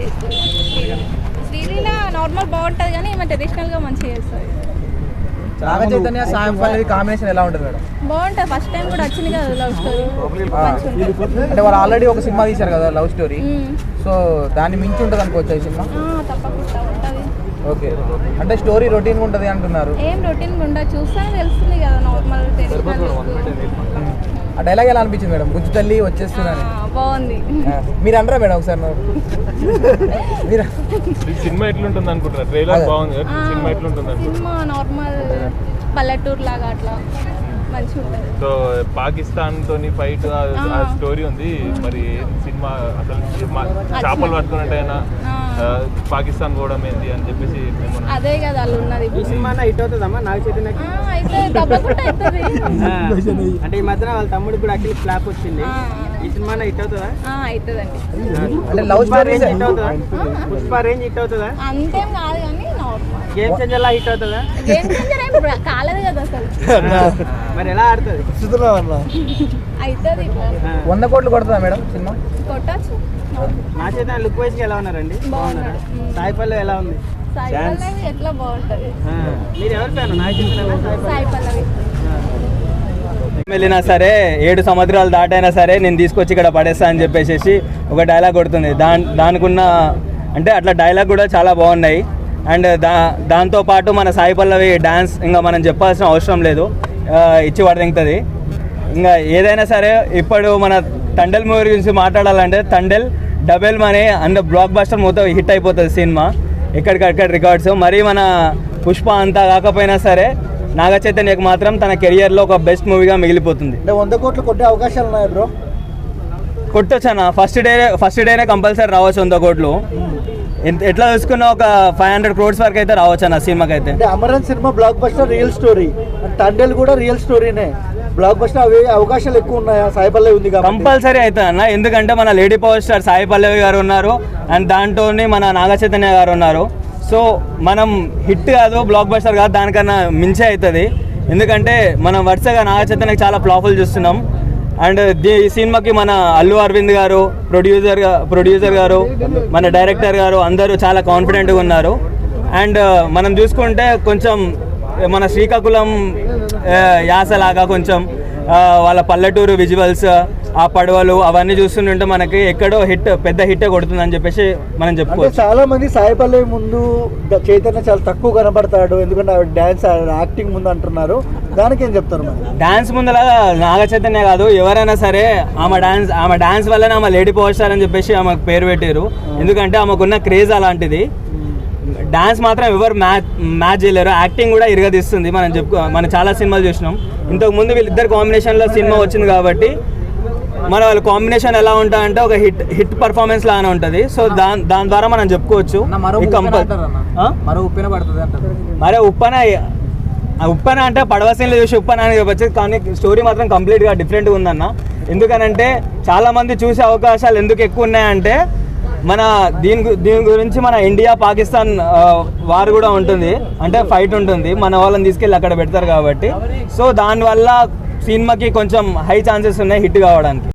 చేస్తుంది. శ్రీలీల నార్మల్ బాగుంటుంది కానీ ఈమె ట్రెడిషనల్గా మంచిగా చేస్తుంది. నాగ చైతన్య సాయం పల్లవి కాంబినేషన్ ఎలా ఉంటుంది మేడం? బాగుంటుంది. ఫస్ట్ టైం కూడా వచ్చింది కదా లవ్ స్టోరీ. అంటే వాళ్ళు ఆల్రెడీ ఒక సినిమా తీశారు కదా లవ్ స్టోరీ, సో దాన్ని మించి ఉంటుంది అనుకోవచ్చు ఈ సినిమా. తప్పకుండా ఉంటుంది. ఓకే, అంటే స్టోరీ రొటీన్ ఉంటుంది అంటున్నారు. ఏం రొటీన్ ఉండదు, చూస్తానే తెలుస్తుంది కదా నార్మల్ ట్రెడిషనల్. ఆ డైలాగ్ ఎలా అనిపించింది మేడం? గుజ్జు తల్లి వచ్చేస్తున్నాను. బాగుంది. మీరు అనరా మేడం ఒకసారి? మీరు సినిమా ఎట్లుంటుంది అనుకుంటారా? ట్రైలర్ బాగుంది, సినిమా ఎట్లుంటుంది? సినిమా నార్మల్ పల్లెటూరు లాగా అట్లా మంచిగా ఉంటుంది. సో పాకిస్తాన్ తోని ఫైట్ స్టోరీ ఉంది. మరి సినిమా అసలు చేపలు పట్టుకున్నట్టయినా పాకిస్తాన్ పోవడం ఏంటి అని చెప్పేసి అదే కదా వాళ్ళు ఉన్నది. ఈ సినిమా హిట్ అవుతుందమ్మా నాగ చైతన్యకి? అయితే తప్పకుండా అవుతుంది. అంటే ఈ మధ్యన వాళ్ళ తమ్ముడికి కూడా అఖిల్ ఫ్లాప్ వచ్చింది. ఈ సినిమా హిట్ అవుతుందా? అవుతుందండి. అంటే లవ్ స్టోరీ హిట్ అవుతుందా? పుష్ప రేంజ్ హిట్ అవుతుందా? అంతేం కాదు కానీ నార్మల్. గేమ్ చేంజర్ లా హిట్ అవుతుందా? గేమ్ చేంజర్ ఏం కాలేదు కదా అసలు. మరి ఎలా ఆడుతుంది? అవుతుంది. 100 కోట్లు కొడుతుందా మేడం సినిమా? కొట్టచ్చు. నా చైతన్య లుక్ వైజ్ గా ఎలా ఉన్నారండి? బాగున్నాడు. సాయి పల్లవి ఎలా ఉంది? సాయి పల్లవి ఎట్లా బాగుంటది. మీరు ఎవరి ఫ్యాన్? నాగ చైతన్య? సాయి పల్లవి. వెళ్ళినా సరే 7 సముద్రాలు దాటైనా సరే నేను తీసుకొచ్చి ఇక్కడ పడేస్తా అని చెప్పేసి ఒక డైలాగ్ కొడుతుంది. దానికున్న అంటే అట్లా డైలాగ్ కూడా చాలా బాగున్నాయి. అండ్ దాంతోపాటు మన సాయి పల్లవి డ్యాన్స్ ఇంకా మనం చెప్పాల్సిన అవసరం లేదు, ఇచ్చి పడదింగుతుంది. ఇంకా ఏదైనా సరే ఇప్పుడు మన తండెల్ మూవీ గురించి మాట్లాడాలంటే Thandel double money and block buster మొత్తం హిట్ అయిపోతుంది సినిమా, ఎక్కడికక్కడ రికార్డ్స్. మరి మన పుష్ప అంతా కాకపోయినా సరే నాగ చైతన్యకి మాత్రం తన కెరియర్లో ఒక బెస్ట్ మూవీగా మిగిలిపోతుంది. 100 కోట్లు కొట్టే అవకాశాలు ఉన్నాయి బ్రో? కొట్టొచ్చా? ఫస్ట్ డేనే కంపల్సరీ రావచ్చు 100 కోట్లు. ఎట్లా చూసుకున్నా ఒక 500 crores వరకు అయితే రావచ్చు అన్న సినిమాకి అయితే. అంటే Amaran cinema block buster real story, Thandel కూడా రియల్ స్టోరీనే. బ్లాక్ బస్టర్ అవి అవకాశాలు ఎక్కువ ఉన్నాయా? సాయి పల్లవి ఉంది కాబట్టి కంపల్సరీ అవుతుంది అన్న, ఎందుకంటే మన lady power star Sai Pallavi గారు ఉన్నారు అండ్ దాంట్లో మన నాగ చైతన్య గారు ఉన్నారు. సో మనం హిట్ కాదు, బ్లాక్ బస్టర్ కాదు, దానికన్నా మించే అవుతుంది. ఎందుకంటే మనం వరుసగా నాగ చైతన్యకి చాలా ఫ్లాపులు చూస్తున్నాం. అండ్ ఈ సినిమాకి మన అల్లు అరవింద్ గారు ప్రొడ్యూసర్ గారు మన డైరెక్టర్ గారు అందరూ చాలా కాన్ఫిడెంట్గా ఉన్నారు. అండ్ మనం చూసుకుంటే కొంచెం మన శ్రీకాకుళం యాసలాగా కొంచెం వాళ్ళ పల్లెటూరు విజువల్స్, ఆ పడవలు అవన్నీ చూస్తుంటే మనకి ఎక్కడో పెద్ద హిట్ కొడుతుందని చెప్పేసి మనం చెప్పుకోవచ్చు. చాలా మంది సాయి పల్లవి ముందు చైతన్య చాలా తక్కువ కనబడతాడు, ఎందుకంటే డాన్స్ యాక్టింగ్ ముందు అంటున్నారు. దానికి ఏం చెప్తారు? మరి డాన్స్ ముందలా నాగ చైతన్య కాదు, ఎవరైనా సరే ఆమె డాన్స్ వల్లనే ఆమె లేడీ పవర్ స్టార్ అని చెప్పేసి ఆమెకు పేరు పెట్టారు. ఎందుకంటే ఆమెకున్న క్రేజ్ అలాంటిది. డాన్స్ మాత్రం ఎవరు మ్యాచ్ చేయలేరు, యాక్టింగ్ కూడా ఇరగదీస్తుంది. మనం చాలా సినిమాలు చూసినాం. ఇంతకు ముందు వీళ్ళిద్దరు కాంబినేషన్లో సినిమా వచ్చింది కాబట్టి మన వాళ్ళ కాంబినేషన్ ఎలా ఉంటుందంటే ఒక హిట్ పర్ఫార్మెన్స్ లాగానే ఉంటుంది. సో దాని ద్వారా మనం చెప్పుకోవచ్చు. మరే ఉప్పన అంటే పడవ సీన్లు చూసి ఉప్పన అని చెప్పచ్చు, కానీ స్టోరీ మాత్రం కంప్లీట్గా డిఫరెంట్గా ఉందన్న. ఎందుకనంటే చాలామంది చూసే అవకాశాలు ఎందుకు ఎక్కువ ఉన్నాయంటే మన దీని గురించి మన ఇండియా పాకిస్తాన్ వార్ కూడా ఉంటుంది, అంటే ఫైట్ ఉంటుంది, మన వాళ్ళని తీసుకెళ్ళి అక్కడ పెడతారు కాబట్టి. సో దానివల్ల సినిమాకి కొంచెం హై ఛాన్సెస్ ఉన్నాయి హిట్ కావడానికి.